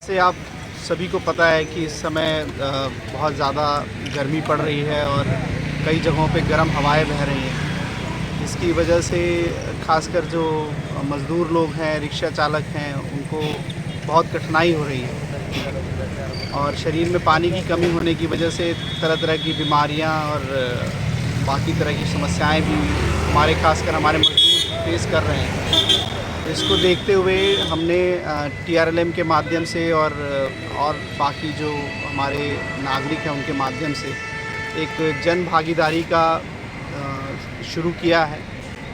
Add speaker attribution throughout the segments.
Speaker 1: से आप सभी को पता है कि इस समय बहुत ज़्यादा गर्मी पड़ रही है और कई जगहों पे गर्म हवाएं बह रही हैं। इसकी वजह से खासकर जो मज़दूर लोग हैं, रिक्शा चालक हैं, उनको बहुत कठिनाई हो रही है और शरीर में पानी की कमी होने की वजह से तरह तरह की बीमारियां और बाकी तरह की समस्याएं भी खासकर हमारे मज़दूर फेस कर रहे हैं। इसको देखते हुए हमने TRLM के माध्यम से और बाकी जो हमारे नागरिक हैं उनके माध्यम से एक जन भागीदारी का शुरू किया है।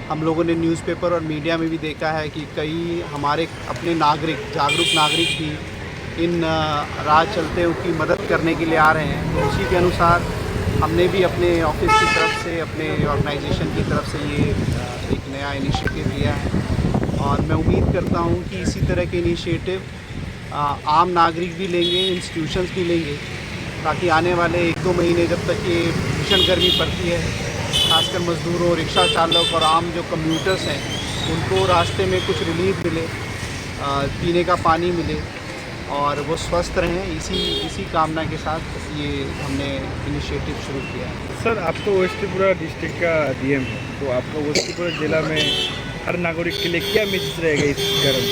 Speaker 1: हम लोगों ने न्यूज़पेपर और मीडिया में भी देखा है कि कई हमारे अपने नागरिक, जागरूक नागरिक भी इन राह चलते की मदद करने के लिए आ रहे हैं। तो उसी के अनुसार हमने भी अपने ऑफिस की तरफ से, अपने ऑर्गेनाइजेशन की तरफ से ये एक नया इनिशिएटिव लिया है और मैं उम्मीद करता हूँ कि इसी तरह के इनिशिएटिव आम नागरिक भी लेंगे, इंस्टीट्यूशंस भी लेंगे, ताकि आने वाले 1-2 महीने जब तक ये भीषण गर्मी पड़ती है, खासकर मज़दूरों, रिक्शा चालक और आम जो कम्यूटर्स हैं उनको रास्ते में कुछ रिलीफ मिले, पीने का पानी मिले और वो स्वस्थ रहें। इसी कामना के साथ ये हमने इनिशिएटिव शुरू किया है।
Speaker 2: सर, आपको वेस्ट त्रिपुरा डिस्ट्रिक्ट का DM है, तो आपका वेस्ट त्रिपुरा जिला में हर नागरिक के लिए क्या मैसेज रहेगा इस गर्म?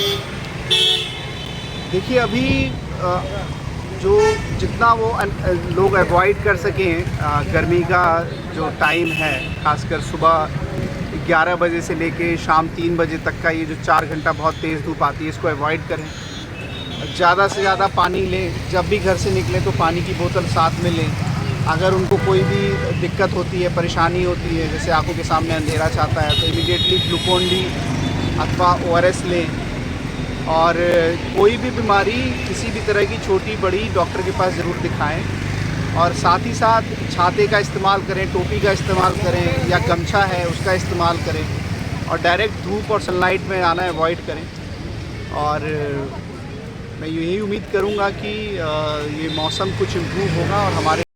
Speaker 1: देखिए, अभी जो जितना वो लोग अवॉइड कर सकें गर्मी का जो टाइम है, खासकर सुबह 11 बजे से लेके शाम 3 बजे तक का ये जो 4 घंटा बहुत तेज़ धूप आती है, इसको अवॉइड करें। ज़्यादा से ज़्यादा पानी लें। जब भी घर से निकलें तो पानी की बोतल साथ में लें। अगर उनको कोई भी दिक्कत होती है, परेशानी होती है, जैसे आंखों के सामने अंधेरा छाता है, तो इमीडिएटली ग्लूकोन डी अथवा ORS लें। और कोई भी बीमारी, किसी भी तरह की छोटी बड़ी, डॉक्टर के पास ज़रूर दिखाएं। और साथ ही साथ छाते का इस्तेमाल करें, टोपी का इस्तेमाल करें या गमछा है उसका इस्तेमाल करें और डायरेक्ट धूप और सनलाइट में आना अवॉइड करें। और मैं यही उम्मीद करूंगा कि ये मौसम कुछ इम्प्रूव होगा और हमारे